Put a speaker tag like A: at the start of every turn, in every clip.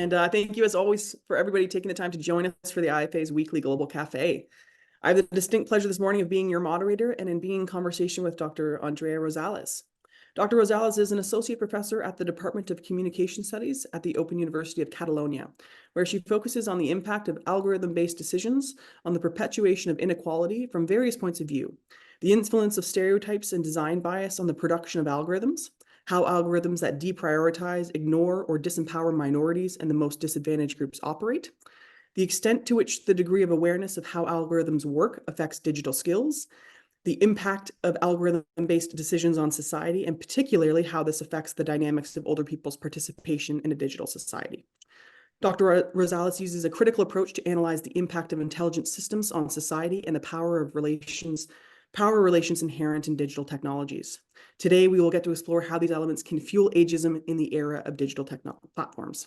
A: And thank you, as always, for everybody taking the time to join us for the IFA's weekly Global Café. I have the distinct pleasure this morning of being your moderator and in being in conversation with Dr. Andrea Rosales. Dr. Rosales is an associate professor at the Department of Communication Studies at the Open University of Catalonia, where she focuses on the impact of algorithm-based decisions on the perpetuation of inequality from various points of view, the influence of stereotypes and design bias on the production of algorithms, how algorithms that deprioritize, ignore, or disempower minorities and the most disadvantaged groups operate, the extent to which the degree of awareness of how algorithms work affects digital skills, the impact of algorithm-based decisions on society, and particularly how this affects the dynamics of older people's participation in a digital society. Dr. Rosales uses a critical approach to analyze the impact of intelligent systems on society and the power relations inherent in digital technologies. Today, we will get to explore how these elements can fuel ageism in the era of digital platforms.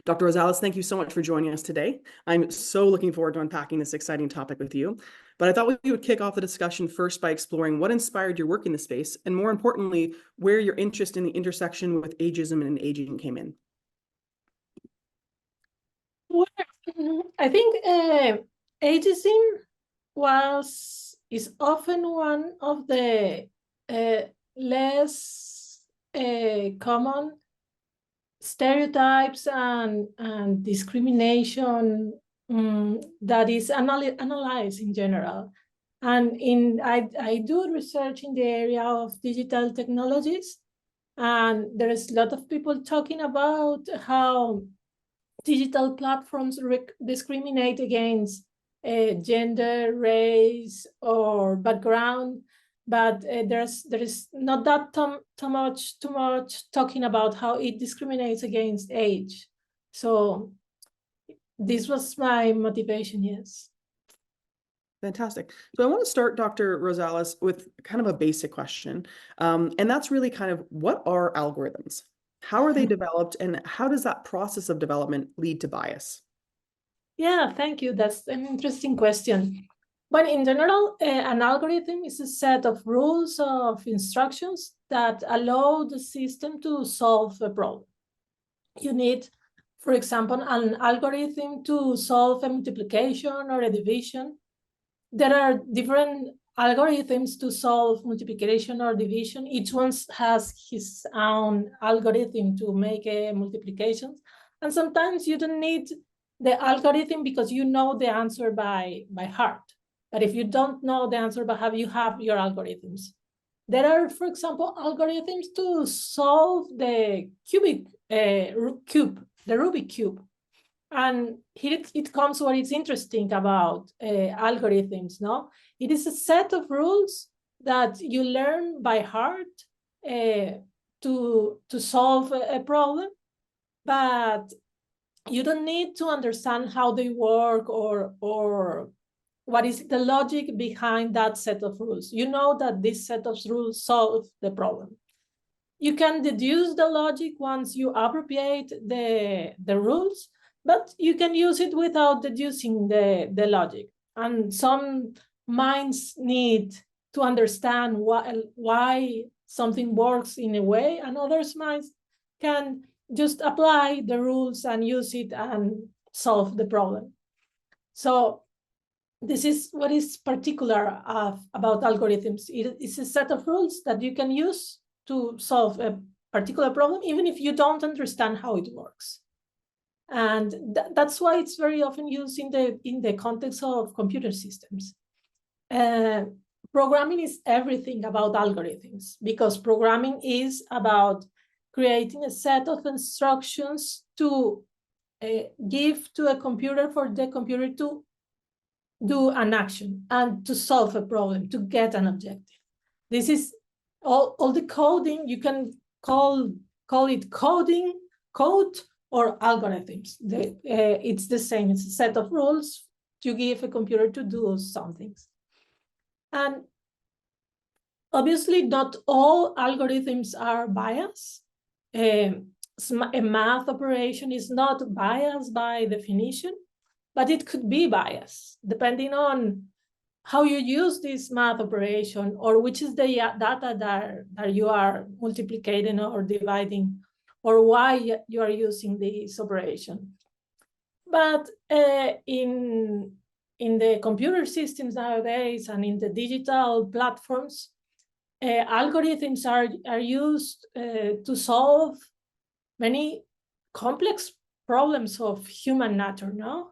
A: Dr. Rosales, thank you so much for joining us today. I'm so looking forward to unpacking this exciting topic with you. But I thought we would kick off the discussion first by exploring what inspired your work in the space, and more importantly, where your interest in the intersection with ageism and aging came in.
B: Well, I think ageism is often one of the less common stereotypes and discrimination that is analyzed in general. And I do research in the area of digital technologies, and there is a lot of people talking about how digital platforms discriminate against gender, race, or background, but there is not that too much talking about how it discriminates against age. So this was my motivation, yes.
A: Fantastic. So I want to start, Dr. Rosales, with kind of a basic question, and that's really kind of, what are algorithms? How are they developed, and how does that process of development lead to bias?
B: Yeah, thank you. That's an interesting question. But in general, an algorithm is a set of rules of instructions that allow the system to solve a problem. You need, for example, an algorithm to solve a multiplication or a division. There are different algorithms to solve multiplication or division. Each one has his own algorithm to make a multiplication. And sometimes you don't need the algorithm because you know the answer by heart. But if you don't know the answer by heart, you have your algorithms. There are, for example, algorithms to solve the Rubik cube. And here it comes what is interesting about algorithms, no? It is a set of rules that you learn by heart to solve a problem, but you don't need to understand how they work or what is the logic behind that set of rules. You know that this set of rules solve the problem. You can deduce the logic once you appropriate the rules, but you can use it without deducing the logic. And some minds need to understand why something works in a way, and others minds can just apply the rules and use it and solve the problem. So this is what is particular about algorithms. It is a set of rules that you can use to solve a particular problem, even if you don't understand how it works. And that's why it's very often used in the context of computer systems. Programming is everything about algorithms, because programming is about creating a set of instructions to give to a computer for the computer to do an action and to solve a problem, to get an objective. This is all the coding. You can call it coding, code, or algorithms. It's the same. It's a set of rules to give a computer to do some things. And obviously, not all algorithms are biased. A math operation is not biased by definition, but it could be biased depending on how you use this math operation, or which is the data that you are multiplicating or dividing, or why you are using this operation. But in the computer systems nowadays and in the digital platforms, algorithms are used to solve many complex problems of human nature, no?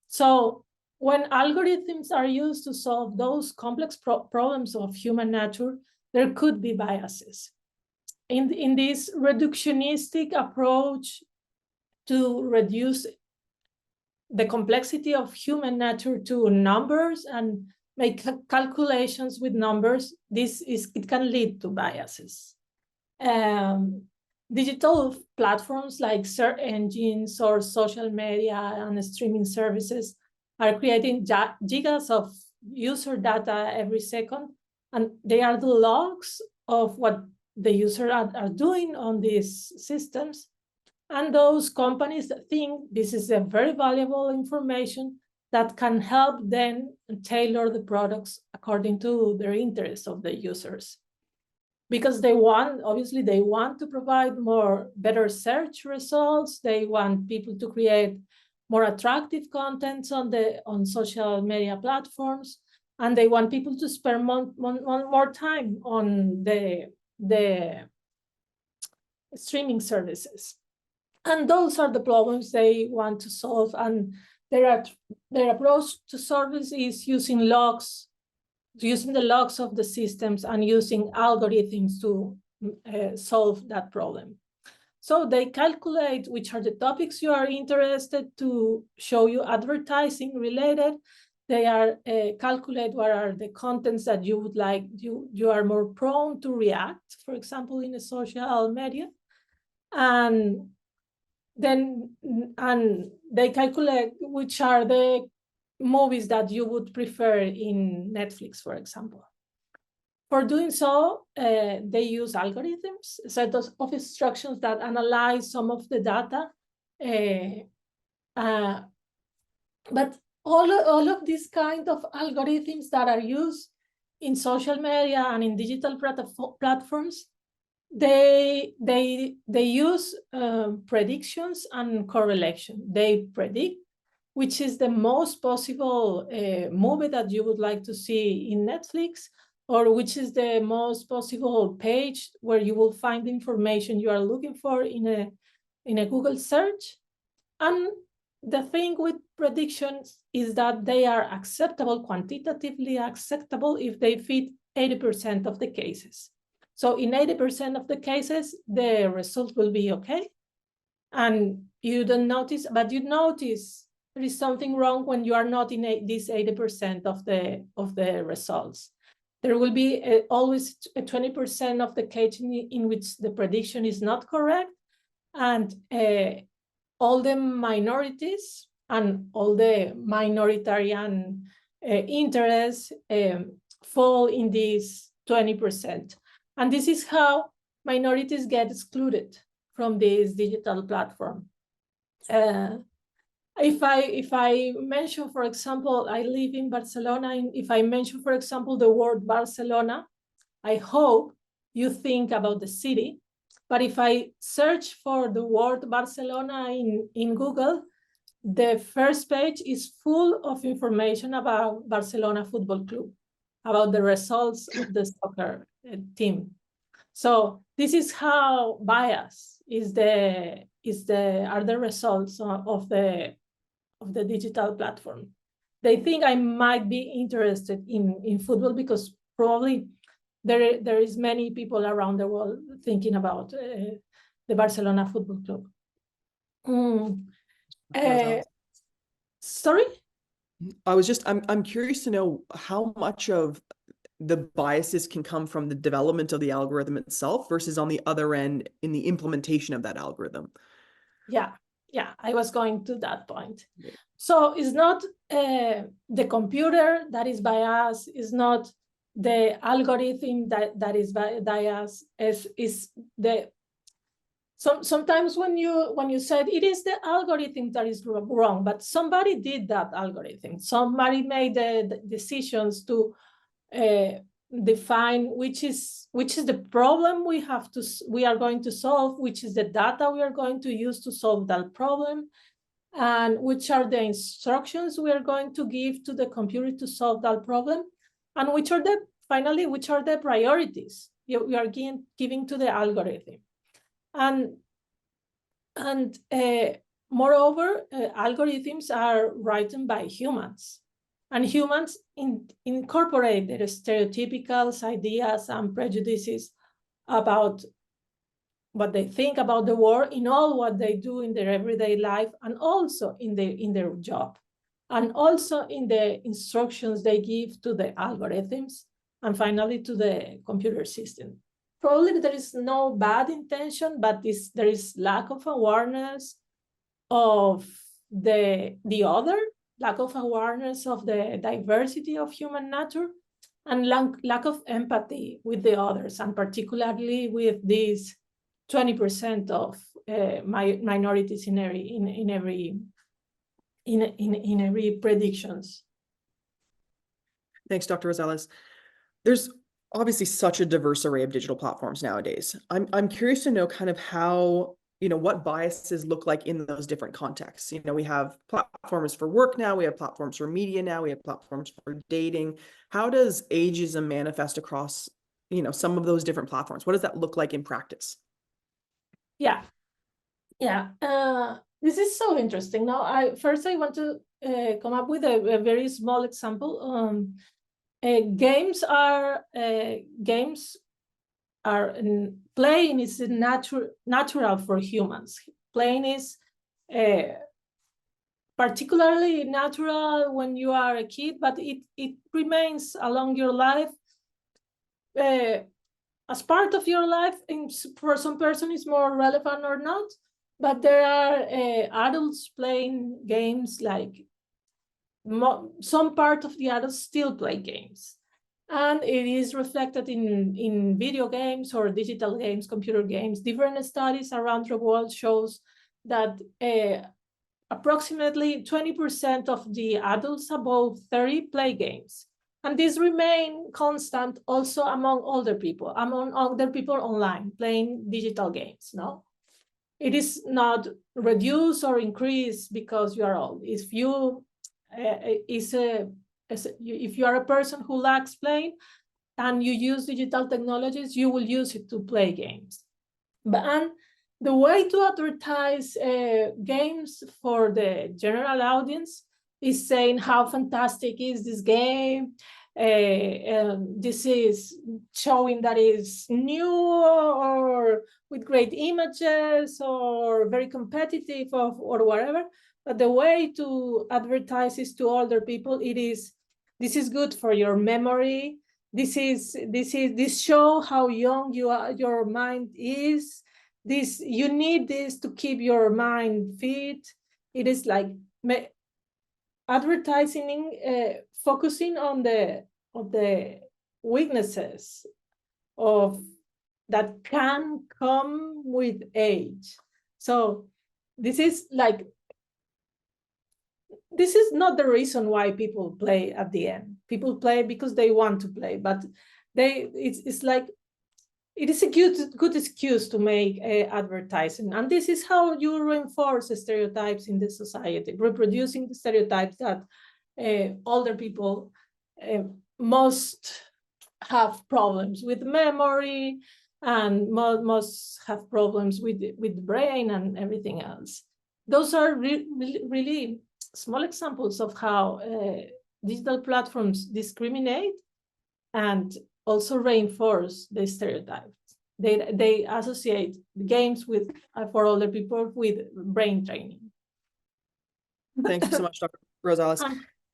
B: So when algorithms are used to solve those complex problems of human nature, there could be biases. In this reductionistic approach to reduce the complexity of human nature to numbers and make calculations with numbers, it can lead to biases. Digital platforms like search engines or social media and streaming services are creating gigas of user data every second, and they are the logs of what the users are doing on these systems. And those companies think this is a very valuable information that can help them tailor the products according to their interests of the users. Because obviously they want to provide better search results. They want people to create more attractive contents on social media platforms, and they want people to spend more time on the streaming services. And those are the problems they want to solve. And their approach to service is using the logs of the systems and using algorithms to solve that problem. So they calculate which are the topics you are interested to show you advertising related. They are calculate what are the contents that you would like, you are more prone to react, for example, in a social media. And they calculate which are the movies that you would prefer in Netflix, for example. For doing so, they use algorithms, a set of instructions that analyze some of the data. But all of these kind of algorithms that are used in social media and in digital platforms, they use predictions and correlation. They predict which is the most possible movie that you would like to see in Netflix, or which is the most possible page where you will find the information you are looking for in a Google search. And the thing with predictions is that they are acceptable, quantitatively acceptable, if they fit 80% of the cases. So in 80% of the cases, the result will be okay. And you don't notice, but you notice there is something wrong when you are not in this 80% of the results. There will be always a 20% of the case in which the prediction is not correct, and all the minorities and all the minoritarian interests fall in this 20%. And this is how minorities get excluded from this digital platform. If I mention, for example, I live in Barcelona, if I mention, for example, the word Barcelona, I hope you think about the city. But if I search for the word Barcelona in Google, the first page is full of information about Barcelona Football Club, about the results of the soccer team. So this is how bias are the results of the digital platform. They think I might be interested in football because probably there is many people around the world thinking about the Barcelona Football Club. Sorry?
A: I'm curious to know how much of the biases can come from the development of the algorithm itself versus on the other end in the implementation of that algorithm.
B: Yeah, I was going to that point. So it's not the computer that is biased, it's not the algorithm that is biased, is the sometimes when you said it is the algorithm that is wrong, but somebody did that algorithm. Somebody made the decisions to define which is the problem we are going to solve, which is the data we are going to use to solve that problem, and which are the instructions we are going to give to the computer to solve that problem, and which are the priorities we are giving to the algorithm. And moreover, algorithms are written by humans, and humans incorporate their stereotypical ideas and prejudices about what they think about the world in all what they do in their everyday life, and also in their job, and also in the instructions they give to the algorithms, and finally to the computer system. Probably there is no bad intention, but there is lack of awareness of the other, lack of awareness of the diversity of human nature, and lack of empathy with the others, and particularly with these 20% of minorities in every predictions.
A: Thanks, Dr. Rosales. There's obviously such a diverse array of digital platforms nowadays. I'm curious to know kind of how, what biases look like in those different contexts. We have platforms for work now, we have platforms for media now, we have platforms for dating. How does ageism manifest across, some of those different platforms? What does that look like in practice?
B: Yeah. This is so interesting. Now, I want to come up with a very small example. Games are playing is natural for humans. Playing is particularly natural when you are a kid, but it remains along your life as part of your life. And for some person it's more relevant or not, but there are adults playing games, like some part of the adults still play games, and it is reflected in video games or digital games, computer games. Different studies around the world shows that approximately 20% of the adults above 30 play games. And these remain constant also among older people online playing digital games. No, it is not reduced or increased because you are old. If you are a person who likes playing and you use digital technologies, you will use it to play games. And the way to advertise games for the general audience is saying how fantastic is this game. This is showing that it's new or with great images or very competitive or whatever. But the way to advertise is to older people. This is good for your memory. This show how young your mind is. You need this to keep your mind fit. It is like advertising, focusing on the weaknesses that can come with age. So this is not the reason why people play at the end. People play because they want to play, but it's like it is a good excuse to make advertising. And this is how you reinforce stereotypes in the society, reproducing the stereotypes that older people must have problems with memory and must have problems with the brain and everything else. Those are really small examples of how digital platforms discriminate and also reinforce the stereotypes. They associate games for older people with brain training.
A: Thank you so much, Dr. Rosales.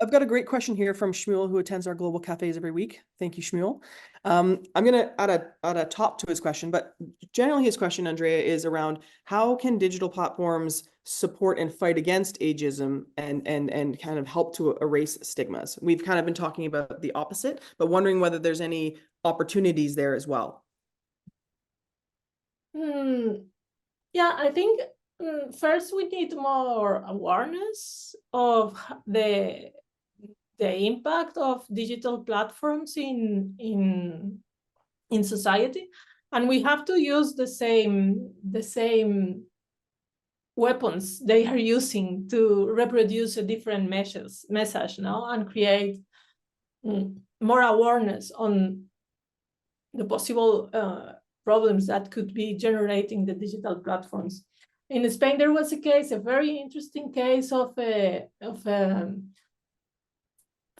A: I've got a great question here from Shmuel, who attends our global cafes every week. Thank you, Shmuel. I'm going to add a top to his question, but generally his question, Andrea, is around how can digital platforms support and fight against ageism and kind of help to erase stigmas? We've kind of been talking about the opposite, but wondering whether there's any opportunities there as well.
B: Yeah, I think first we need more awareness of the the impact of digital platforms in society, and we have to use the same weapons they are using to reproduce a different message now, and create more awareness on the possible problems that could be generating the digital platforms. In Spain, there was a very interesting case of a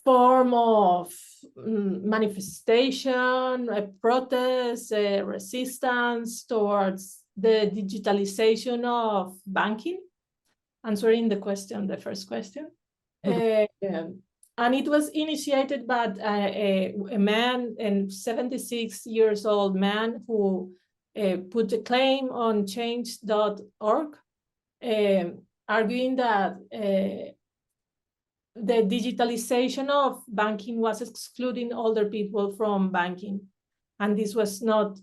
B: form of manifestation, a protest, a resistance towards the digitalization of banking, answering the first question. And it was initiated by a man, a 76 years old man, who put a claim on change.org, arguing that the digitalization of banking was excluding older people from banking. And this was not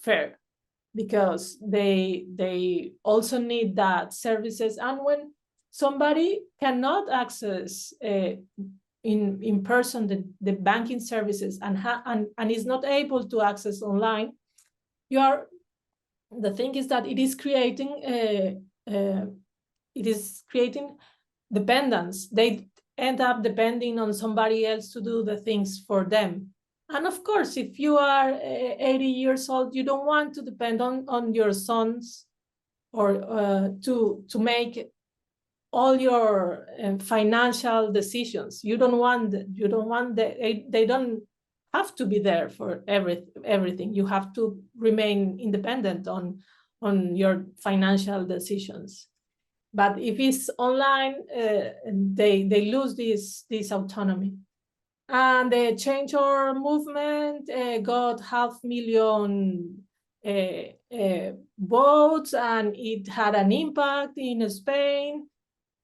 B: fair, because they also need that services. And when somebody cannot access in person the banking services and is not able to access online, the thing is that it is creating dependence. They end up depending on somebody else to do the things for them. And of course, if you are 80 years old, you don't want to depend on your sons or to make all your financial decisions. They don't have to be there for everything. You have to remain independent on your financial decisions. But if it's online, they lose this autonomy. And the Change.org movement got 500,000 votes, and it had an impact in Spain,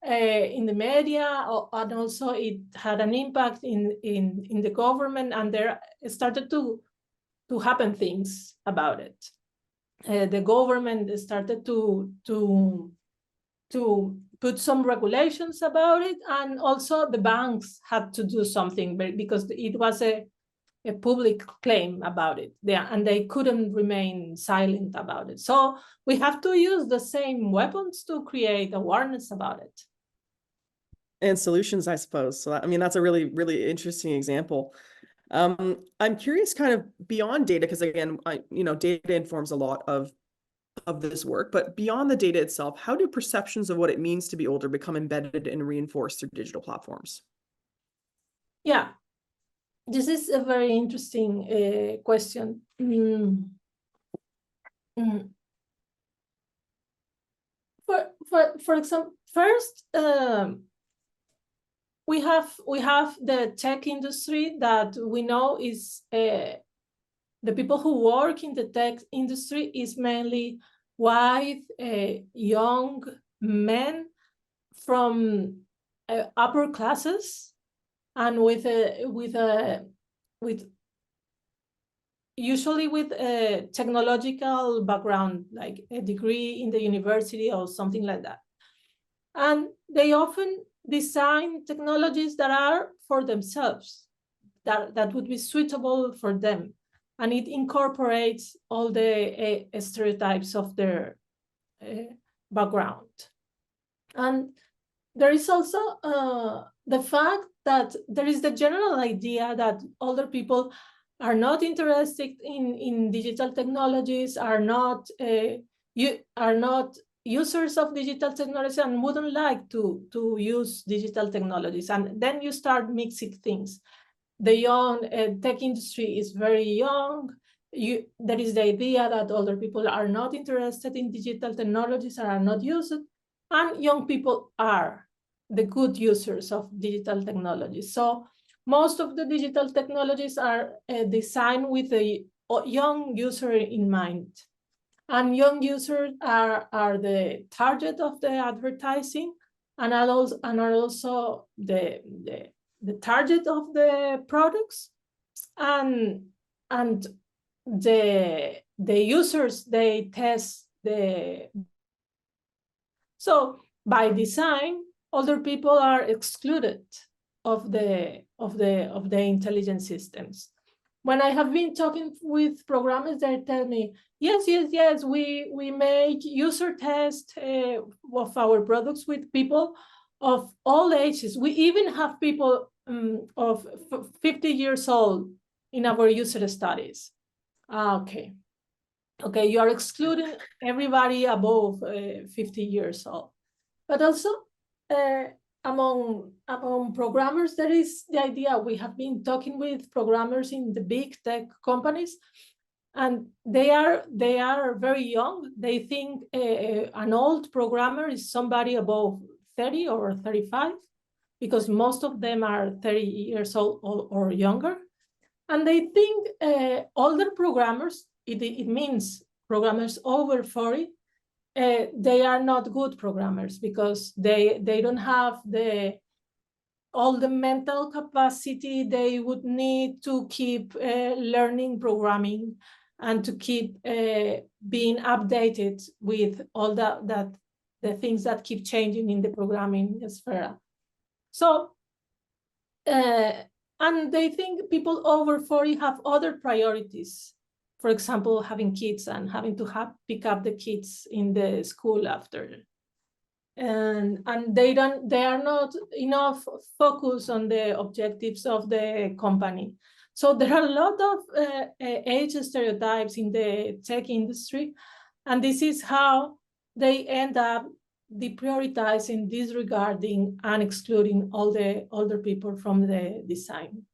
B: in the media, and also it had an impact in the government, and there started to happen things about it. The government started to put some regulations about it, and also the banks had to do something, because it was a public claim about it, and they couldn't remain silent about it. So we have to use the same weapons to create awareness about it.
A: And solutions, I suppose. So, I mean, that's a really, really interesting example. I'm curious, kind of beyond data, because again, data informs a lot of this work, but beyond the data itself, how do perceptions of what it means to be older become embedded and reinforced through digital platforms?
B: Yeah, this is a very interesting question. For example, first, we have the tech industry that we know is the people who work in the tech industry is mainly white, young men from upper classes, and usually with a technological background, like a degree in the university or something like that. And they often design technologies that are for themselves, that would be suitable for them. And it incorporates all the stereotypes of their background. And there is also the fact that there is the general idea that older people are not interested in digital technologies, are not users of digital technology, and wouldn't like to use digital technologies. And then you start mixing things. The young tech industry is very young. There is the idea that older people are not interested in digital technologies and are not used, and young people are the good users of digital technologies. So most of the digital technologies are designed with a young user in mind. And young users are the target of the advertising, and are also the target of the products, and the users, they test the. So by design, older people are excluded of the intelligent systems. When I have been talking with programmers, they tell me, yes, we make user tests of our products with people of all ages. We even have people of 50 years old in our user studies. Okay, you are excluding everybody above 50 years old. But also, among programmers, there is the idea. We have been talking with programmers in the big tech companies, and they are very young. They think an old programmer is somebody above 30 or 35, because most of them are 30 years old or younger. And they think older programmers, it means programmers over 40, they are not good programmers because they don't have all the mental capacity they would need to keep learning programming and to keep being updated with all the things that keep changing in the programming sphere. So, and they think people over 40 have other priorities. For example, having kids and having to pick up the kids in the school after. And they are not enough focused on the objectives of the company. So there are a lot of age stereotypes in the tech industry, and this is how they end up deprioritizing, disregarding, and excluding all the older people from the design.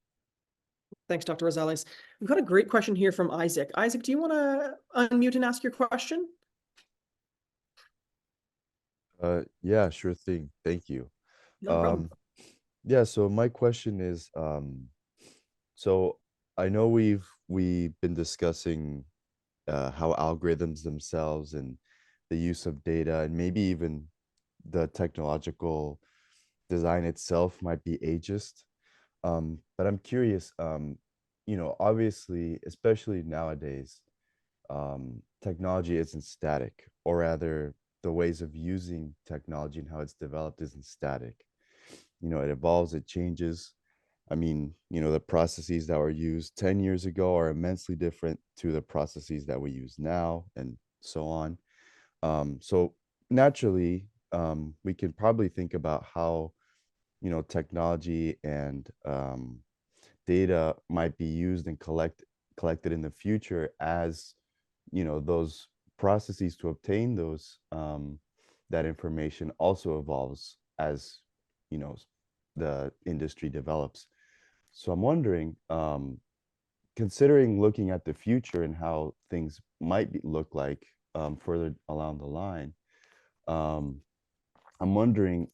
A: Thanks, Dr. Rosales. We've got a great question here from Isaac. Isaac, do you want to unmute and ask your question?
C: Yeah, sure thing. Thank you.
A: No problem.
C: Yeah, so my question is, so I know we've been discussing how algorithms themselves and the use of data and maybe even the technological design itself might be ageist. But I'm curious, obviously, especially nowadays, technology isn't static, or rather, the ways of using technology and how it's developed isn't static. It evolves, it changes. I mean, the processes that were used 10 years ago are immensely different to the processes that we use now, and so on. So naturally, we can probably think about how, technology and data might be used and collected in the future as, those processes to obtain those that information also evolves as, the industry develops. So I'm wondering, considering looking at the future and how things might look like further along the line, I'm wondering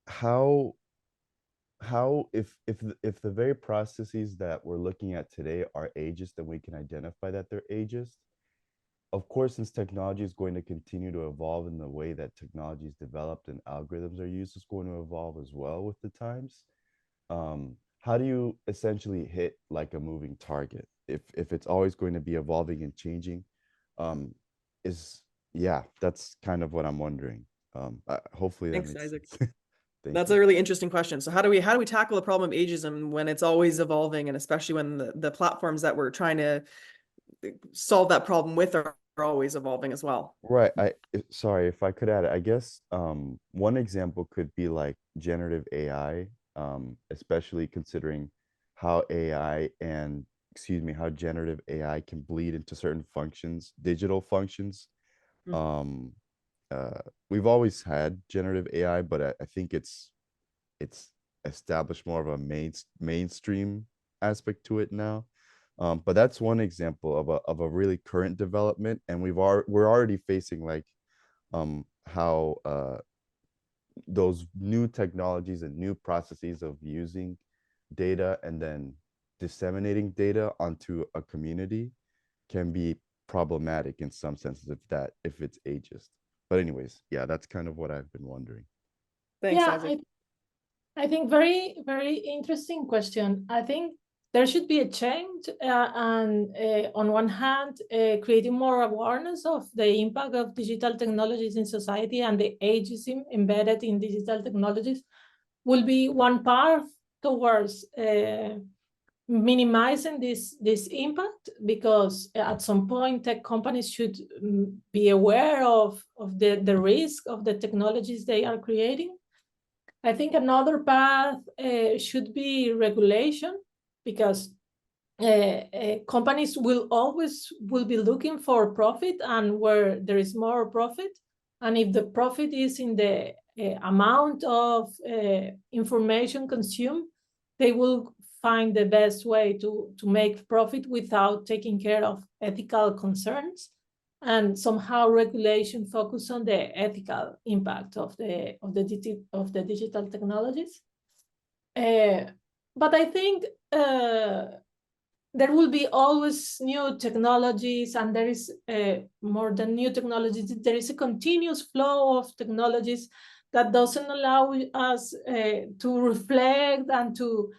C: how if the very processes that we're looking at today are ageist, then we can identify that they're ageist. Of course, since technology is going to continue to evolve in the way that technology is developed and algorithms are used, is going to evolve as well with the times. How do you essentially hit like a moving target if it's always going to be evolving and changing? That's kind of what I'm wondering. Hopefully that
A: Thanks,
C: makes
A: Isaac.
C: sense.
A: That's a really interesting question. So how do we tackle the problem of ageism when it's always evolving, and especially when the platforms that we're trying to solve that problem with are always evolving as well?
C: Right. Sorry if I could add, I guess one example could be like generative AI, especially considering how how generative AI can bleed into certain functions, digital functions. Um, we've always had generative AI, but I think it's established more of a mainstream aspect to it now. But that's one example of a really current development, and we're already facing like how those new technologies and new processes of using data and then disseminating data onto a community can be problematic in some senses if it's ageist. But anyways, yeah, that's kind of what I've been wondering.
A: Thanks, Isaac.
B: I think very, very interesting question. I think there should be a change, and on one hand, creating more awareness of the impact of digital technologies in society and the ageism embedded in digital technologies. will be one path towards minimizing this impact, because at some point tech companies should be aware of the risk of the technologies they are creating. I think another path should be regulation, because companies will be looking for profit, and where there is more profit, and if the profit is in the amount of information consumed, they will find the best way to make profit without taking care of ethical concerns. And somehow regulation focus on the ethical impact of the digital technologies. But I think there will be always new technologies, and there is more than new technologies, there is a continuous flow of technologies that doesn't allow us to reflect and to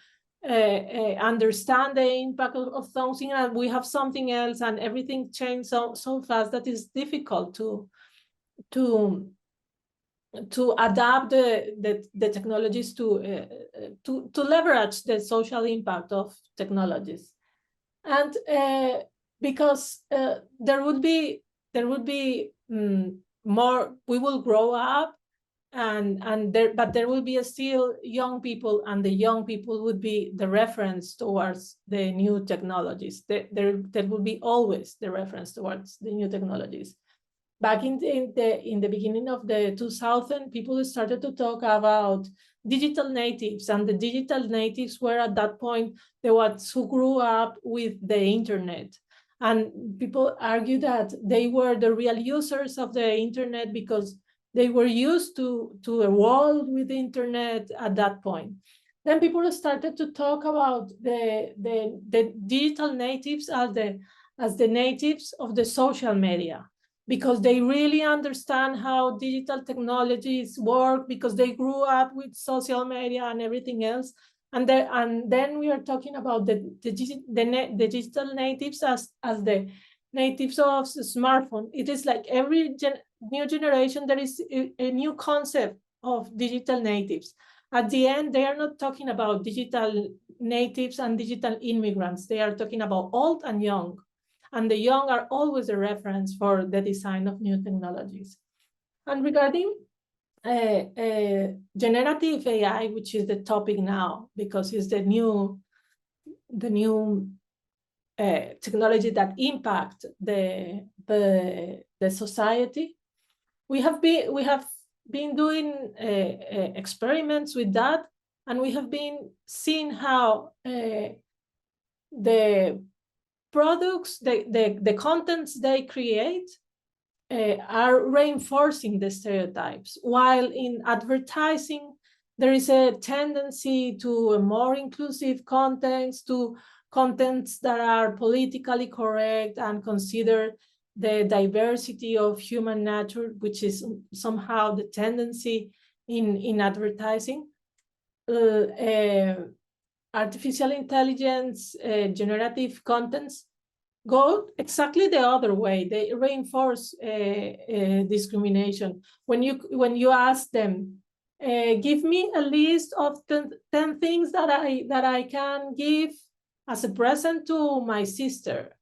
B: understand the impact of something, and we have something else, and everything changed so fast that it's difficult to adapt the technologies to leverage the social impact of technologies. And because there would be more, we will grow up, but there will be still young people, and the young people would be the reference towards the new technologies. There will be always the reference towards the new technologies. Back in the beginning of the 2000s, people started to talk about digital natives, and the digital natives were at that point the ones who grew up with the internet. And people argue that they were the real users of the internet because they were used to a world with the internet at that point. Then people started to talk about the digital natives as the natives of the social media, because they really understand how digital technologies work, because they grew up with social media and everything else. And then we are talking about the digital natives as the natives of the smartphone. It is like every new generation, there is a new concept of digital natives. At the end, they are not talking about digital natives and digital immigrants. They are talking about old and young. And the young are always a reference for the design of new technologies. And regarding generative AI, which is the topic now, because it's the new technology that impact the society. We have been doing experiments with that, and we have been seeing how the products, the contents they create are reinforcing the stereotypes, while in advertising there is a tendency to a more inclusive contents, to contents that are politically correct and consider the diversity of human nature, which is somehow the tendency in advertising. Artificial intelligence, generative contents go exactly the other way. They reinforce discrimination. When you ask them, give me a list of 10 things that I can give as a present to my sister,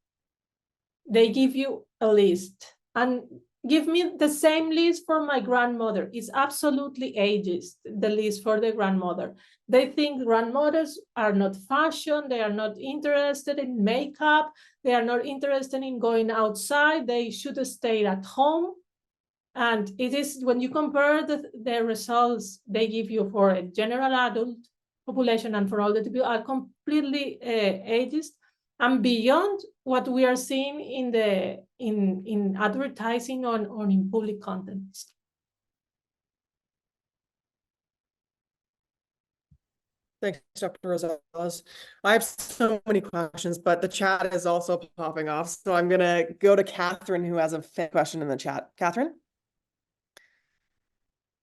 B: they give you a list. And give me the same list for my grandmother. It's absolutely ageist, the list for the grandmother. They think grandmothers are not fashion, they are not interested in makeup, they are not interested in going outside, they should stay at home. And it is, when you compare the results they give you for a general adult population and for all the people, are completely ageist and beyond what we are seeing in advertising on in public contents.
A: Thanks, Dr. Rosales. I have so many questions, but the chat is also popping off. So I'm going to go to Catherine, who has a question in the chat. Catherine?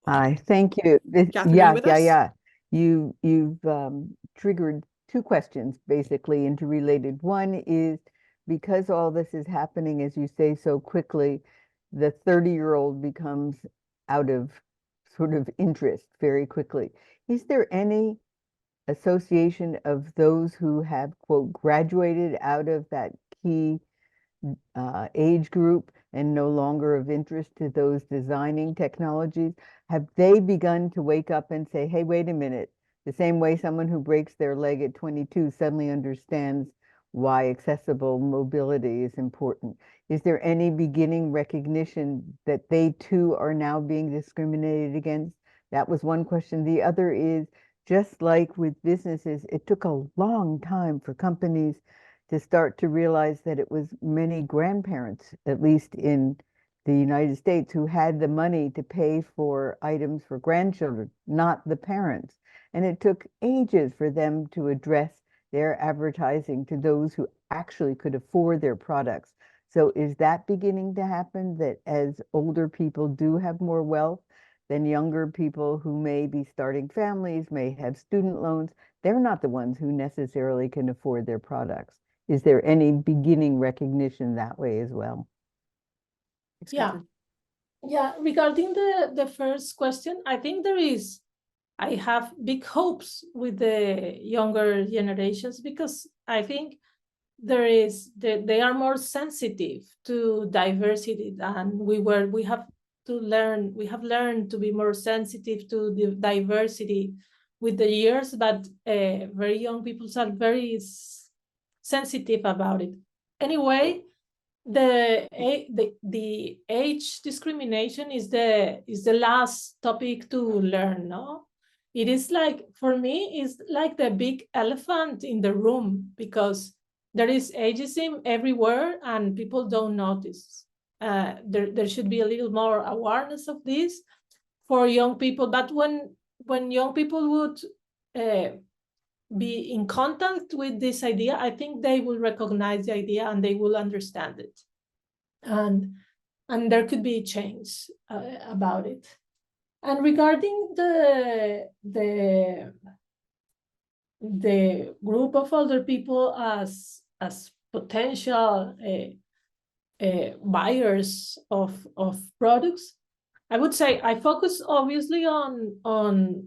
D: Hi, thank you.
A: Catherine, are you with us?
D: Yeah. You've triggered two questions basically interrelated. One is, because all this is happening, as you say, so quickly, the 30-year-old becomes out of sort of interest very quickly. Is there any association of those who have, quote, graduated out of that key age group and no longer of interest to those designing technologies? Have they begun to wake up and say, hey, wait a minute, the same way someone who breaks their leg at 22 suddenly understands why accessible mobility is important? Is there any beginning recognition that they too are now being discriminated against? That was one question. The other is, just like with businesses, it took a long time for companies to start to realize that it was many grandparents, at least in the United States, who had the money to pay for items for grandchildren, not the parents. And it took ages for them to address their advertising to those who actually could afford their products. So is that beginning to happen, that as older people do have more wealth, then younger people who may be starting families, may have student loans, they're not the ones who necessarily can afford their products? Is there any beginning recognition that way as well?
B: Yeah. Yeah, regarding the first question, I think I have big hopes with the younger generations, because I think they are more sensitive to diversity than we have learned to be more sensitive to the diversity with the years, but very young people are very sensitive about it. Anyway, the age discrimination is the last topic to learn, no? It is like, for me, it's like the big elephant in the room, because there is ageism everywhere and people don't notice. There should be a little more awareness of this for young people, but when young people would be in contact with this idea, I think they will recognize the idea and they will understand it, and there could be change about it. And regarding the group of older people as potential buyers of products, I would say I focus obviously on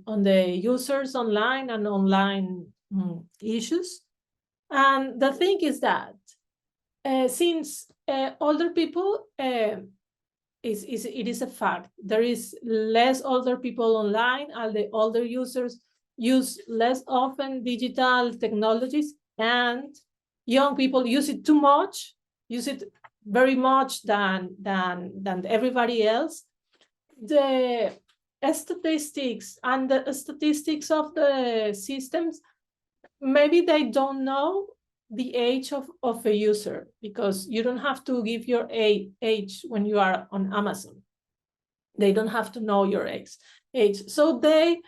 B: the users online and online issues. And the thing is that since older people, it is a fact, there is less older people online, and the older users use less often digital technologies, and young people use it too much, use it very much than everybody else. The statistics and the statistics of the systems, maybe they don't know the age of a user, because you don't have to give your age when you are on Amazon. They don't have to know your age. So they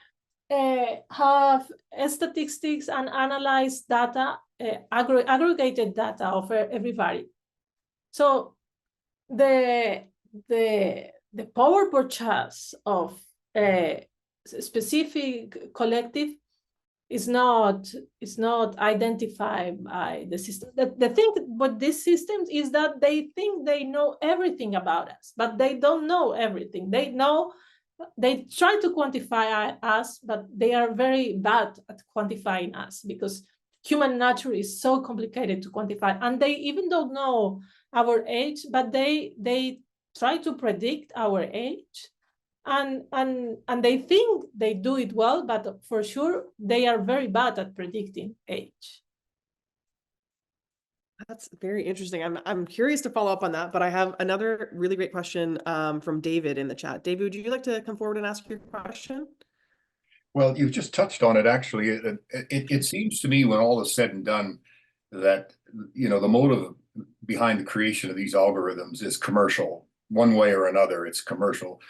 B: have statistics and analyze data, aggregated data of everybody. So the power purchase of a specific collective is not identified by the system. The thing with these systems is that they think they know everything about us, but they don't know everything. They try to quantify us, but they are very bad at quantifying us, because human nature is so complicated to quantify, and they even don't know our age, but they try to predict our age. And they think they do it well, but for sure they are very bad at predicting age.
A: That's very interesting. I'm curious to follow up on that, but I have another really great question from David in the chat. David, would you like to come forward and ask your question?
E: Well, you've just touched on it, actually. It seems to me, when all is said and done, that the motive behind the creation of these algorithms is commercial, one way or another. It's commercial.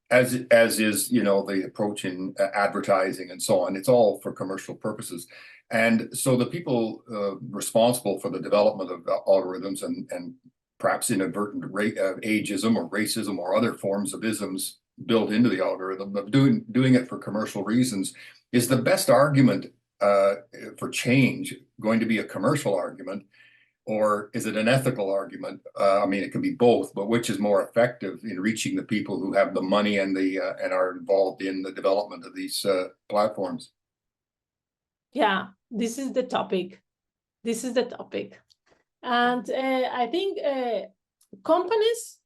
E: As is, the approach in advertising and so on. It's all for commercial purposes. And so the people responsible for the development of algorithms and perhaps inadvertent ageism or racism or other forms of isms built into the algorithm, of doing it for commercial reasons, is the best argument for change going to be a commercial argument, or is it an ethical argument? I mean, it can be both, but which is more effective in reaching the people who have the money and and are involved in the development of these platforms?
B: Yeah, this is the topic. This is the topic. And I think companies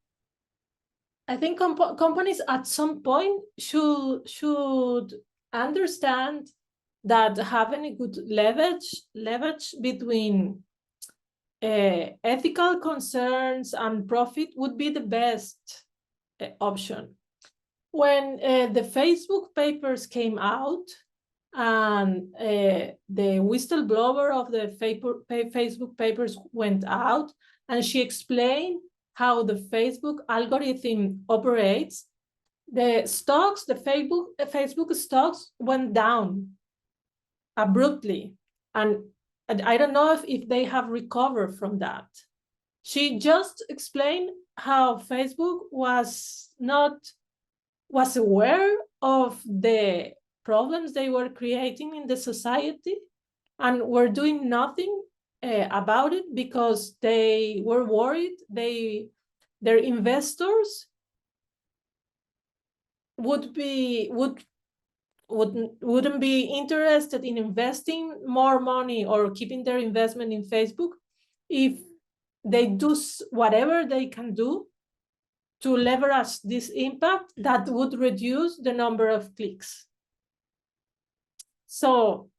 B: at some point should understand that having a good leverage between ethical concerns and profit would be the best option. When the Facebook papers came out, and the whistleblower of the Facebook papers went out, and she explained how the Facebook algorithm operates, the Facebook stocks went down abruptly. And I don't know if they have recovered from that. She just explained how Facebook was aware of the problems they were creating in the society and were doing nothing about it because they were worried their investors wouldn't be interested in investing more money or keeping their investment in Facebook if they do whatever they can do to leverage this impact that would reduce the number of clicks. So,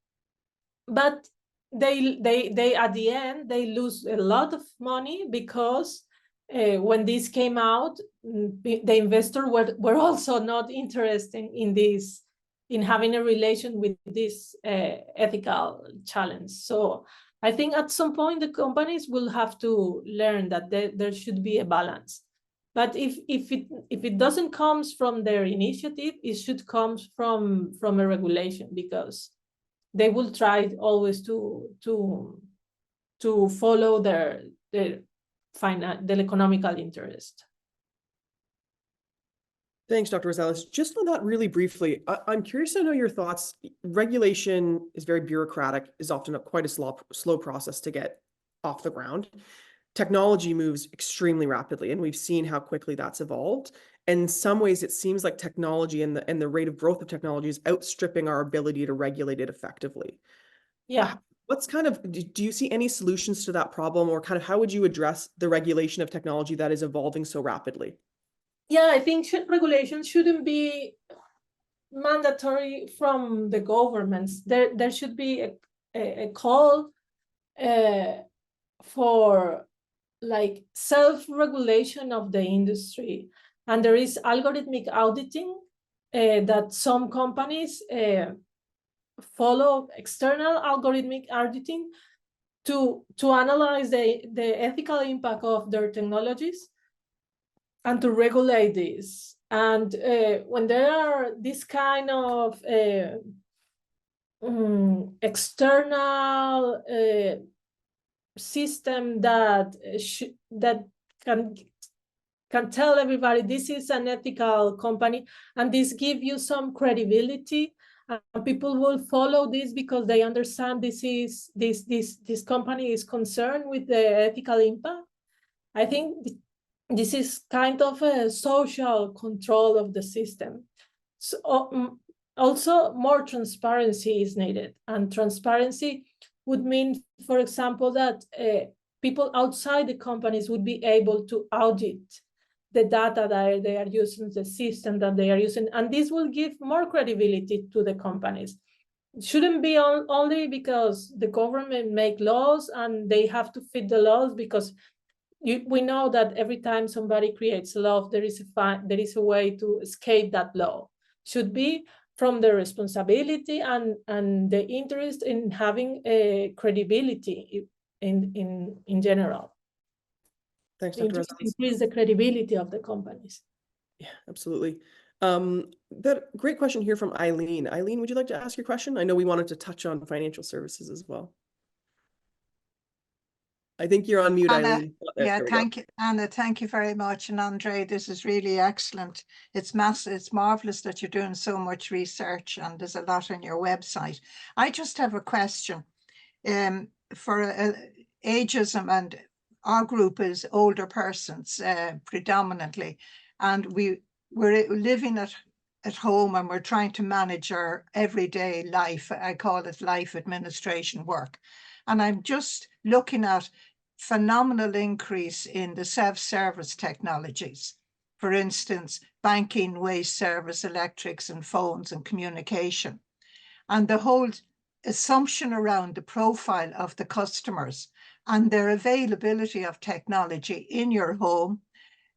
B: but they at the end, they lose a lot of money because when this came out, the investors were also not interested in this, in having a relation with this ethical challenge. So I think at some point the companies will have to learn that there should be a balance. But if it doesn't come from their initiative, it should come from a regulation, because they will try always to follow their economical interest.
A: Thanks, Dr. Rosales. Just on that really briefly, I'm curious to know your thoughts. Regulation is very bureaucratic, is often quite a slow process to get off the ground. Technology moves extremely rapidly, and we've seen how quickly that's evolved. And in some ways, it seems like technology and the rate of growth of technology is outstripping our ability to regulate it effectively.
B: Yeah.
A: What's do you see any solutions to that problem, or kind of how would you address the regulation of technology that is evolving so rapidly?
B: Yeah, I think regulation shouldn't be mandatory from the governments. There should be a call for like self-regulation of the industry. And there is algorithmic auditing that some companies follow, external algorithmic auditing to analyze the ethical impact of their technologies and to regulate this. And when there are this kind of external system that can tell everybody this is an ethical company, and this give you some credibility, and people will follow this because they understand this company is concerned with the ethical impact. I think this is kind of a social control of the system. So also more transparency is needed, and transparency would mean, for example, that people outside the companies would be able to audit the data that they are using, the system that they are using, and this will give more credibility to the companies. It shouldn't be only because the government make laws and they have to fit the laws, because we know that every time somebody creates a law, there is a way to escape that law. Should be from the responsibility and the interest in having a credibility in general.
A: Thanks, Dr. Rosales.
B: Increase the credibility of the companies.
A: Yeah, absolutely. Great question here from Eileen. Eileen, would you like to ask your question? I know we wanted to touch on financial services as well. I think you're on mute,
F: Anna,
A: Eileen.
F: yeah, thank you, Anna. Thank you very much. And Andre, this is really excellent. It's marvelous that you're doing so much research, and there's a lot on your website. I just have a question. ageism, and our group is older persons predominantly, and we're living at home and we're trying to manage our everyday life. I call it life administration work. And I'm just looking at phenomenal increase in the self-service technologies. For instance, banking, waste service, electrics and phones and communication. And the whole assumption around the profile of the customers and their availability of technology in your home,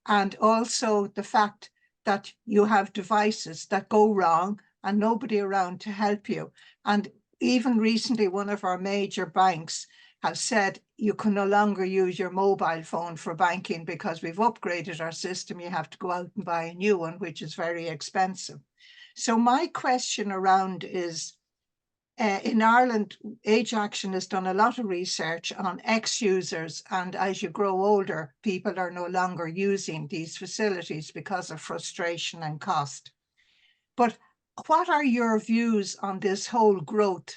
F: and also the fact that you have devices that go wrong and nobody around to help you. And even recently, one of our major banks have said you can no longer use your mobile phone for banking because we've upgraded our system. You have to go out and buy a new one, which is very expensive. So my question around is, in Ireland, Age Action has done a lot of research on ex-users, and as you grow older, people are no longer using these facilities because of frustration and cost. But what are your views on this whole growth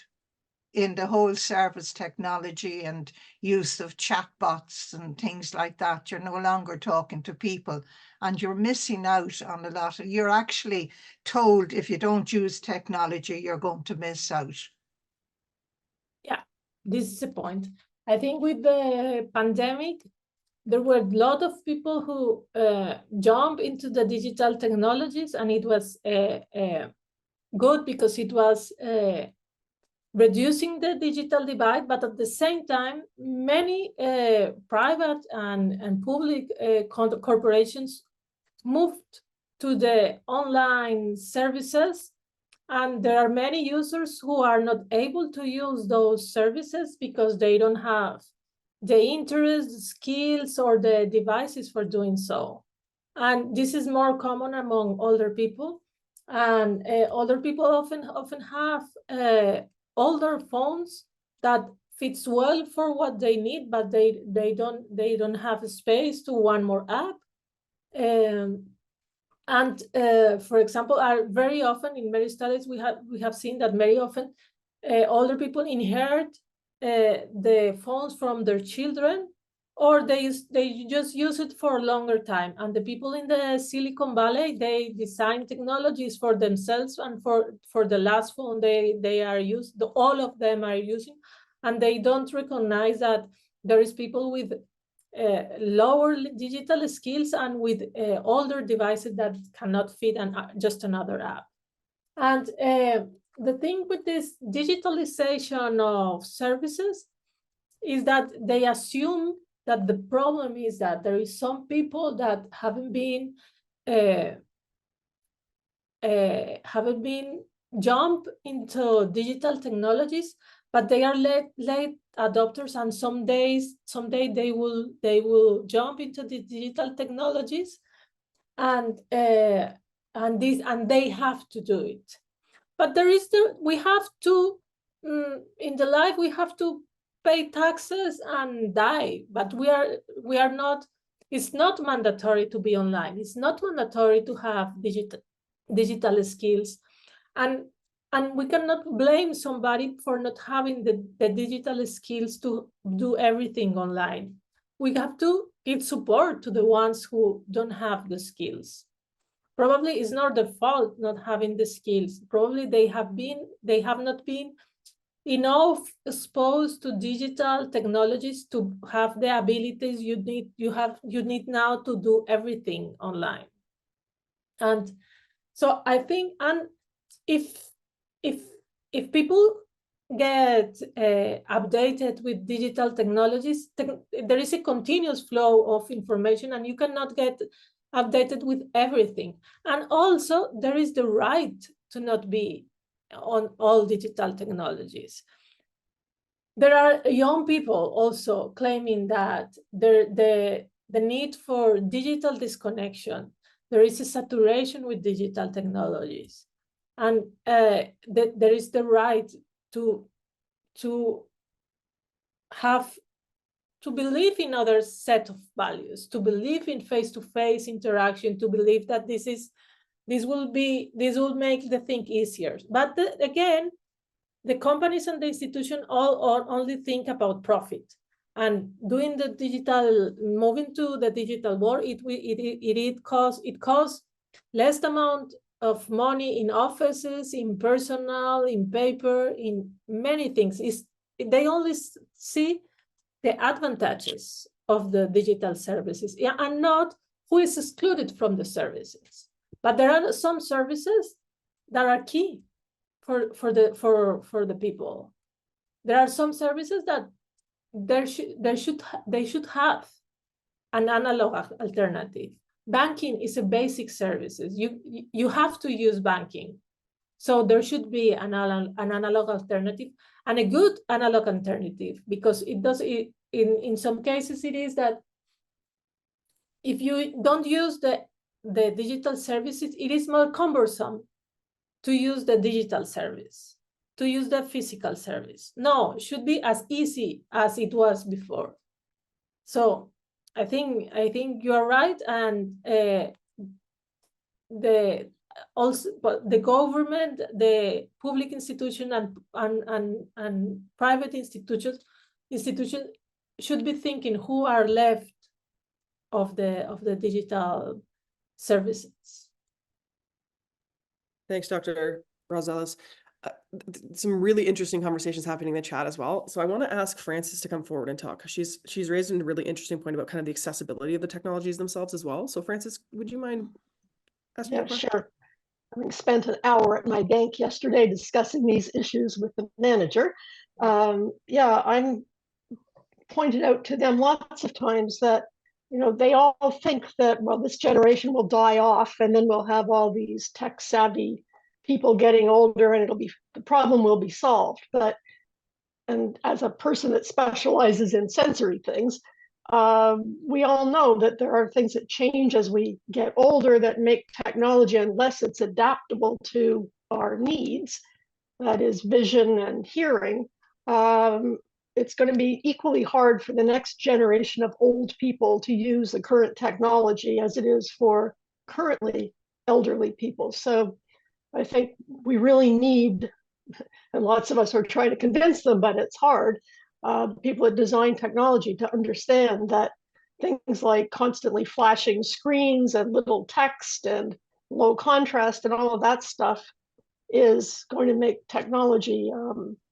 F: in the whole service technology and use of chatbots and things like that? You're no longer talking to people and you're missing out on a lot. You're actually told if you don't use technology, you're going to miss out.
B: Yeah, this is a point. I think with the pandemic, there were a lot of people who jumped into the digital technologies, and it was good because it was reducing the digital divide, but at the same time, many private and public corporations moved to the online services, and there are many users who are not able to use those services because they don't have the interest, the skills, or the devices for doing so. And this is more common among older people. And older people often have older phones that fits well for what they need, but they don't have space to one more app. For example, are very often in many studies we have seen that very often older people inherit the phones from their children, or they just use it for a longer time. And the people in the Silicon Valley, they design technologies for themselves and for the last phone they are used, all of them are using, and they don't recognize that there is people with lower digital skills and with older devices that cannot fit just another app. And the thing with this digitalization of services is that they assume that the problem is that there is some people that haven't been jump into digital technologies, but they are late adopters, and someday they will jump into the digital technologies, and they have to do it. But we have to in the life we have to pay taxes and die, but we are not. It's not mandatory to be online. It's not mandatory to have digital skills, and we cannot blame somebody for not having the digital skills to do everything online. We have to give support to the ones who don't have the skills. Probably it's not the fault not having the skills. Probably they have not been enough exposed to digital technologies to have the abilities you need now to do everything online. And so I think, and if people get updated with digital technologies, there is a continuous flow of information, and you cannot get updated with everything. And also there is the right to not be on all digital technologies. There are young people also claiming that the need for digital disconnection, there is a saturation with digital technologies, and there is the right to believe in other set of values, to believe in face-to-face interaction, to believe that this will make the thing easier. But again, the companies and the institution all only think about profit. And doing the digital, moving to the digital world, it costs less amount of money in offices, in personnel, in paper, in many things. They only see the advantages of the digital services, and not who is excluded from the services. But there are some services that are key for the people. There are some services that they should have an analog alternative. Banking is a basic services. You have to use banking. So there should be an analog alternative, and a good analog alternative, because in some cases it is that if you don't use the digital services, it is more cumbersome to use the digital service, to use the physical service. No, it should be as easy as it was before. So I think you are right, and the government, the public institution, and private institutions should be thinking who are left of the digital services.
A: Thanks, Dr. Rosales. Some really interesting conversations happening in the chat as well. So I want to ask Frances to come forward and talk, because she's raised a really interesting point about kind of the accessibility of the technologies themselves as well. So Frances, would you mind asking a question?
G: Sure. I spent an hour at my bank yesterday discussing these issues with the manager. I'm pointed out to them lots of times that, they all think that, well, this generation will die off, and then we'll have all these tech savvy people getting older, and the problem will be solved. And as a person that specializes in sensory things, we all know that there are things that change as we get older that make technology, unless it's adaptable to our needs, that is vision and hearing, it's going to be equally hard for the next generation of old people to use the current technology as it is for currently elderly people. So I think we really need, and lots of us are trying to convince them, but it's hard, people that design technology to understand that things like constantly flashing screens and little text and low contrast and all of that stuff is going to make technology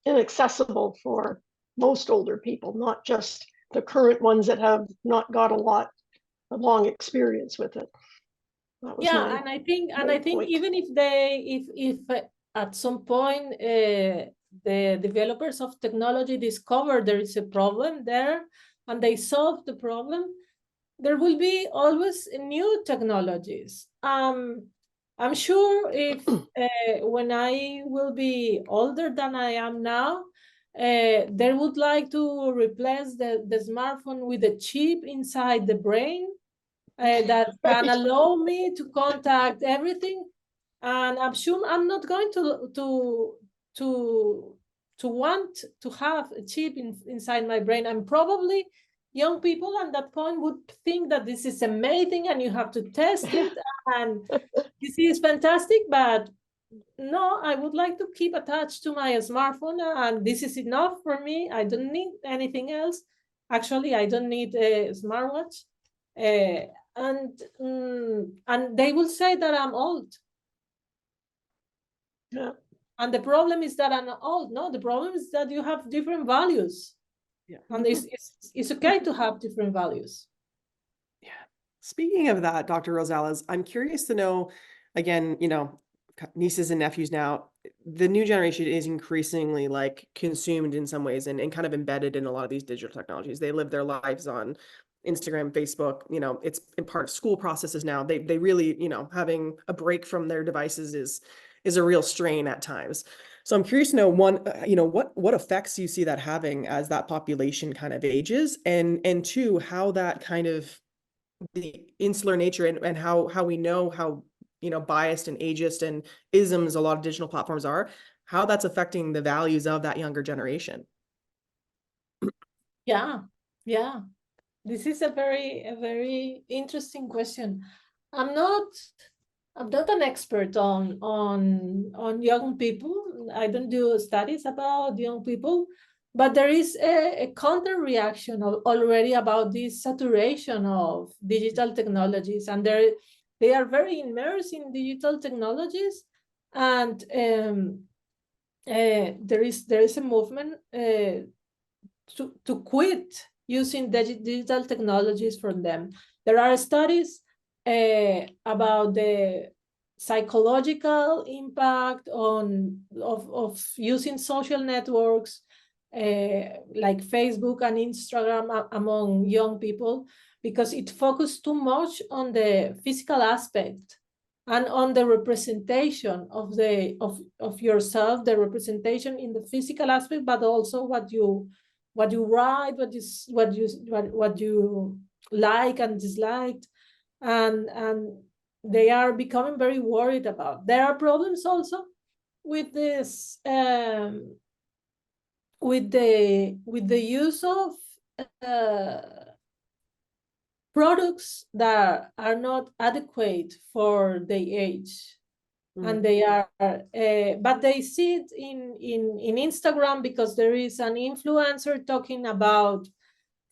G: inaccessible for most older people, not just the current ones that have not got a long experience with it.
B: Yeah, and I think even if at some point the developers of technology discover there is a problem there and they solve the problem, there will be always new technologies. I'm sure if when I will be older than I am now, they would like to replace the smartphone with a chip inside the brain that can allow me to contact everything. And I'm sure I'm not going to want to have a chip inside my brain. And probably young people at that point would think that this is amazing and you have to test it and this is fantastic. But no, I would like to keep attached to my smartphone, and this is enough for me. I don't need anything else. Actually, I don't need a smartwatch. And they will say that I'm old.
G: Yeah.
B: And the problem is that I'm old. No, the problem is that you have different values.
A: Yeah.
B: And it's okay to have different values.
A: Yeah. Speaking of that, Dr. Rosales, I'm curious to know, again, nieces and nephews now, the new generation is increasingly like consumed in some ways and kind of embedded in a lot of these digital technologies. They live their lives on Instagram, Facebook, it's in part of school processes now. They really, having a break from their devices is a real strain at times. So I'm curious to know, one, what effects you see that having as that population kind of ages, and two, how that kind of the insular nature and how we know how biased and ageist and isms a lot of digital platforms are, how that's affecting the values of that younger generation.
B: Yeah. This is a very interesting question. I'm not an expert on young people. I don't do studies about young people, But there is a counter reaction already about this saturation of digital technologies, and they are very immersed in digital technologies, and there is a movement to quit using digital technologies from them. There are studies about the psychological impact of using social networks like Facebook and Instagram among young people, because it focused too much on the physical aspect and on the representation of yourself, the representation in the physical aspect, but also what you write, what you like and disliked, and they are becoming very worried about. There are problems also with this with the use of products that are not adequate for their age. And they are but they see it in Instagram, because there is an influencer talking about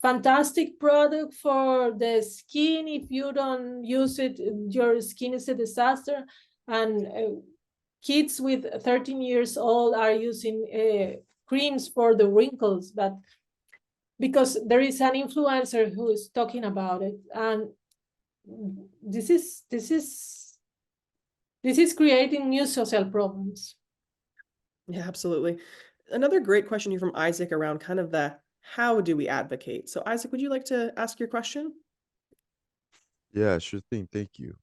B: fantastic product for the skin. If you don't use it, your skin is a disaster. And kids with 13 years old are using creams for the wrinkles, but because there is an influencer who is talking about it. And this is creating new social problems.
A: Yeah, absolutely. Another great question here from Isaac around kind of the how do we advocate? So Isaac, would you like to ask your question?
C: Yeah, sure thing. Thank you.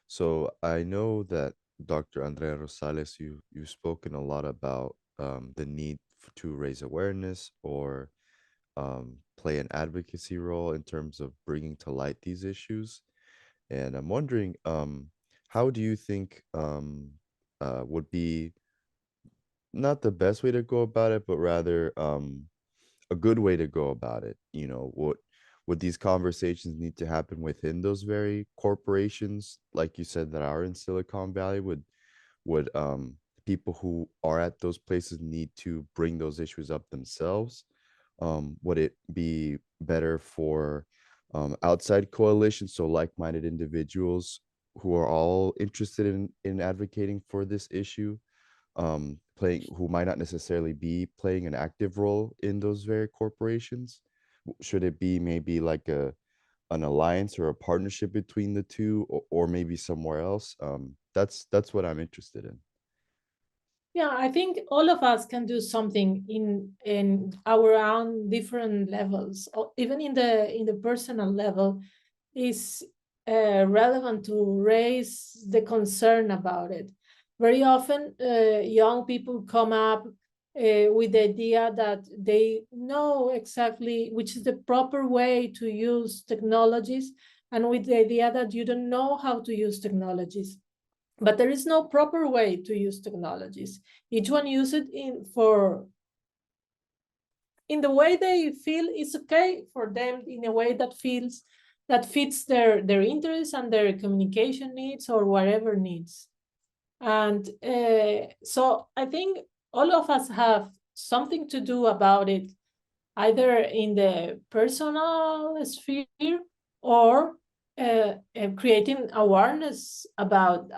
C: So I know that Dr. Andrea Rosales, you've spoken a lot about the need to raise awareness or play an advocacy role in terms of bringing to light these issues. And I'm wondering, how do you think would be not the best way to go about it, but rather a good way to go about it? You know, what would these conversations need to happen within those very corporations, like you said, that are in Silicon Valley? Would people who are at those places need to bring those issues up themselves? Would it be better for outside coalitions, so like-minded individuals who are all interested in advocating for this issue, who might not necessarily be playing an active role in those very corporations? Should it be maybe like an alliance or a partnership between the two, or maybe somewhere else? That's what I'm interested in.
B: Yeah, I think all of us can do something in our own different levels, or even in the personal level. Is relevant to raise the concern about it. Very often, young people come up with the idea that they know exactly which is the proper way to use technologies, and with the idea that you don't know how to use technologies. But there is no proper way to use technologies. Each one uses it in the way they feel is okay for them, in a way that fits their interests and their communication needs or whatever needs. And so I think all of us have something to do about it, either in the personal sphere or creating awareness about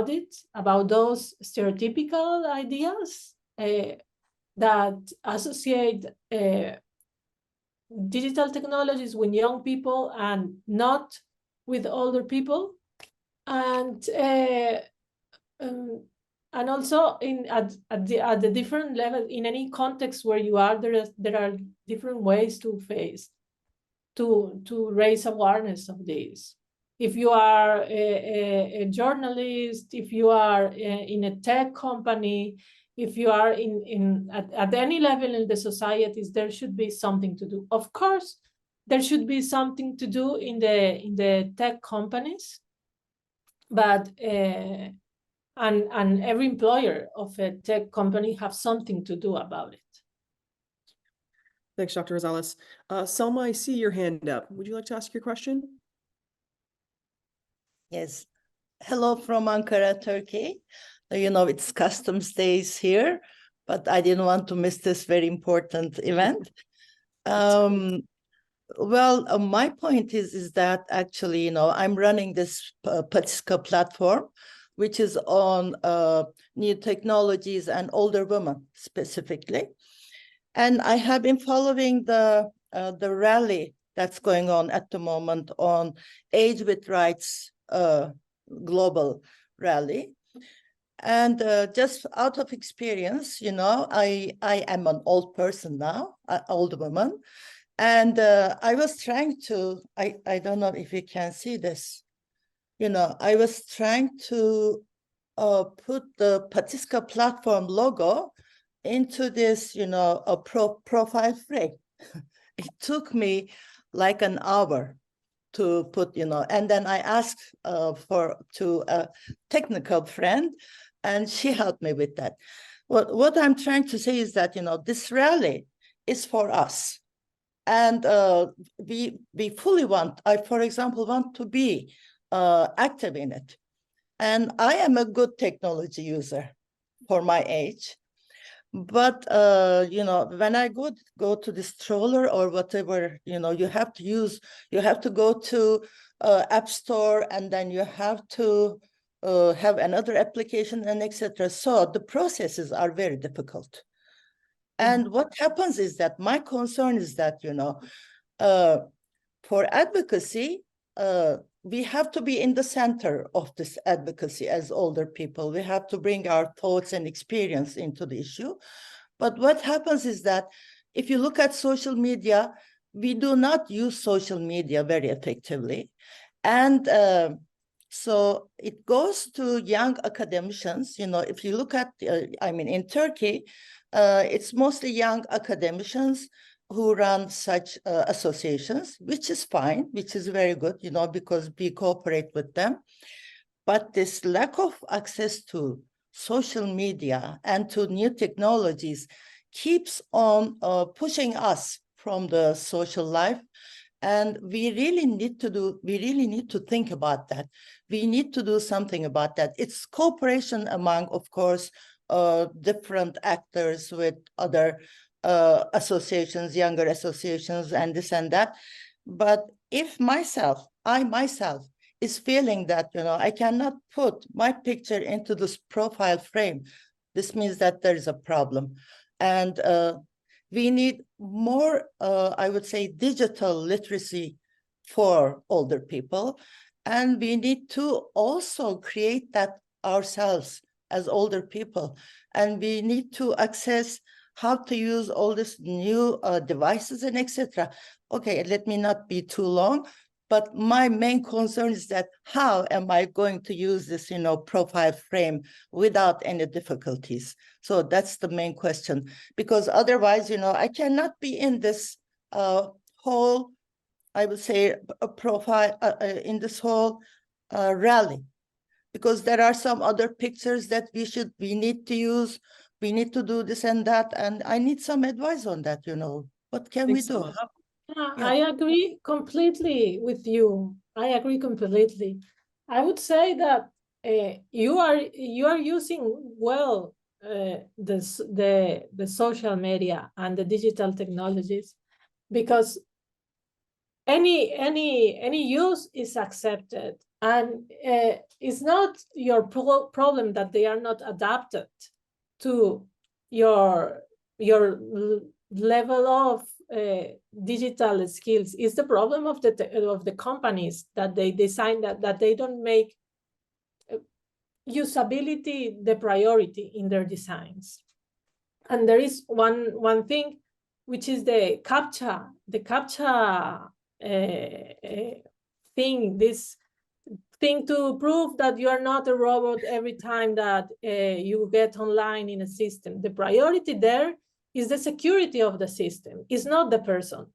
B: it, about those stereotypical ideas that associate digital technologies with young people and not with older people. And also at the different level, in any context where you are, there are different ways to raise awareness of this. If you are a journalist, if you are in a tech company, if you are at any level in the societies, there should be something to do. Of course, there should be something to do in the tech companies, but and every employer of a tech company have something to do about it.
A: Thanks, Dr. Rosales. Selma, I see your hand up. Would you like to ask your question?
H: Yes. Hello from Ankara, Turkey. You know, it's customs days here. but I didn't want to miss this very important event. Well, my point is that actually, I'm running this Patiska platform, which is on new technologies and older women specifically. And I have been following the rally that's going on at the moment on Age with Rights global rally. And just out of experience, I am an old person now, an old woman. And I was trying to, I don't know if you can see this, I was trying to put the Patiska platform logo into this, a profile frame. It took me like an hour to put, and then I asked to a technical friend, and she helped me with that. What I'm trying to say is that, this rally is for us. And we fully for example, want to be active in it. And I am a good technology user for my age. But, when I go to the stroller or whatever, you have to go to App Store, and then you have to have another application and etc. So the processes are very difficult. And what happens is that my concern is that, for advocacy, we have to be in the center of this advocacy as older people. We have to bring our thoughts and experience into the issue. But what happens is that if you look at social media, we do not use social media very effectively. And so it goes to young academicians. If you look at, in Turkey, it's mostly young academicians who run such associations, which is fine, which is very good, because we cooperate with them. But this lack of access to social media and to new technologies keeps on pushing us from the social life. And we really need to think about that. We need to do something about that. It's cooperation among, of course, different actors with other associations, younger associations, and this and that. But if I myself is feeling that, I cannot put my picture into this profile frame, this means that there is a problem. And we need more, I would say, digital literacy for older people. And we need to also create that ourselves as older people. And we need to access how to use all these new devices and etc. Okay, let me not be too long, but my main concern is that how am I going to use this, profile frame without any difficulties? So that's the main question, because otherwise, I cannot be in this whole, I would say, a profile in this whole rally, because there are some other pictures that we need to use. We need to do this and that, and I need some advice on that. What can we do?
B: I agree completely with you. I agree completely. I would say that you are using well the social media and the digital technologies, because any use is accepted, and it's not your problem that they are not adapted to your level of digital skills. Is the problem of the companies that they design that they don't make usability the priority in their designs. And there is one thing, which is the CAPTCHA thing, this thing to prove that you are not a robot every time that you get online in a system. The priority there is the security of the system. It's not the person.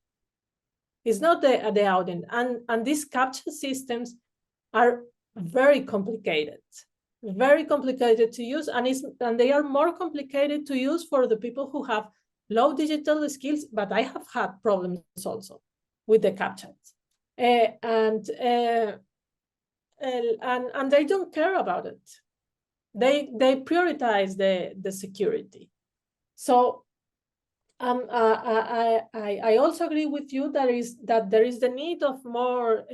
B: It's not the audience. And these CAPTCHA systems are very complicated to use, and they are more complicated to use for the people who have low digital skills. But I have had problems also with the CAPTCHAs, and they don't care about it. They prioritize the security. So I also agree with you that there is the need of more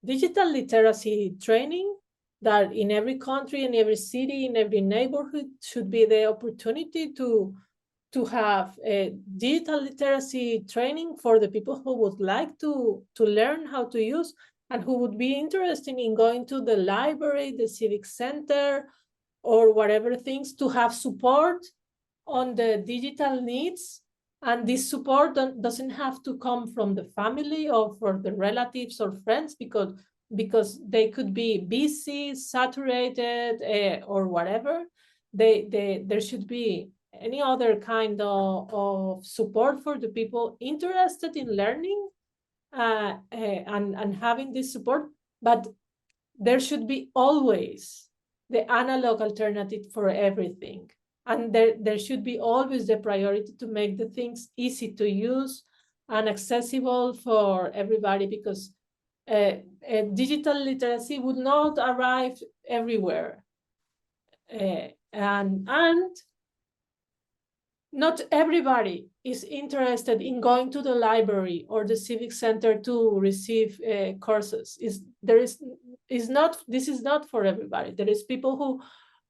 B: digital literacy training, that in every country, in every city, in every neighborhood should be the opportunity to have a digital literacy training for the people who would like to learn how to use and who would be interested in going to the library, the civic center, or whatever things, to have support on the digital needs. And this support doesn't have to come from the family or from the relatives or friends, because they could be busy, saturated, or whatever. There should be any other kind of support for the people interested in learning and having this support. But there should be always the analog alternative for everything. And there should be always the priority to make the things easy to use and accessible for everybody, because digital literacy would not arrive everywhere. And not everybody is interested in going to the library or the civic center to receive courses. This is not for everybody. There is people who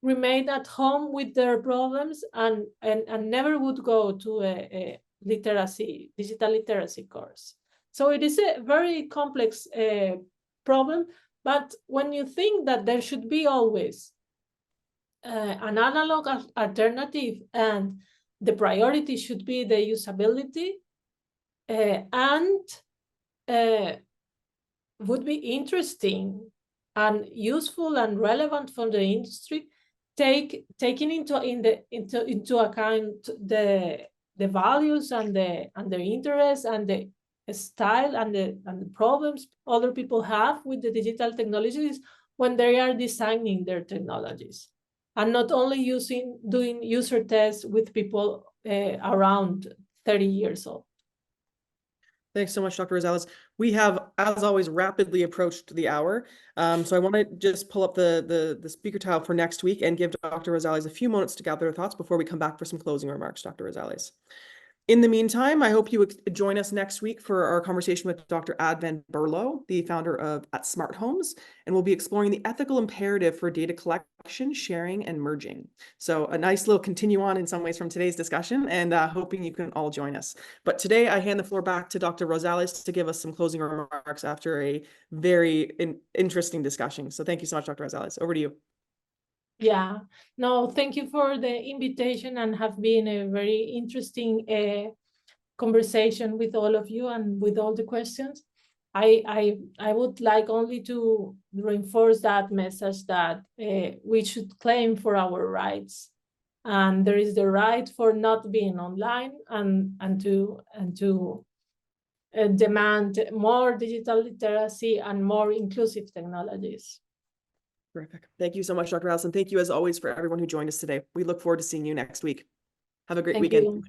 B: remain at home with their problems and never would go to a digital literacy course. So it is a very complex problem. But when you think that there should be always an analog alternative, and the priority should be the usability, and would be interesting and useful and relevant for the industry, taking into account the values and the interests and the style and the problems other people have with the digital technologies when they are designing their technologies, and not only doing user tests with people around 30 years old.
A: Thanks so much, Dr. Rosales. We have, as always, rapidly approached the hour. So I want to just pull up the speaker tile for next week and give Dr. Rosales a few moments to gather her thoughts before we come back for some closing remarks, Dr. Rosales. In the meantime, I hope you would join us next week for our conversation with Dr. Ad van Berlo, the founder of At Smart Homes, and we'll be exploring the ethical imperative for data collection, sharing, and merging. So a nice little continue on in some ways from today's discussion, and hoping you can all join us. But today I hand the floor back to Dr. Rosales to give us some closing remarks after a very interesting discussion. So thank you so much, Dr. Rosales. Over to you.
B: Yeah, no, thank you for the invitation, and have been a very interesting conversation with all of you and with all the questions. I would like only to reinforce that message that we should claim for our rights, and there is the right for not being online, and to demand more digital literacy and more inclusive technologies.
A: Terrific. Thank you so much, Dr. Allison. Thank you, as always, for everyone who joined us today. We look forward to seeing you next week. Have a great weekend.
B: You.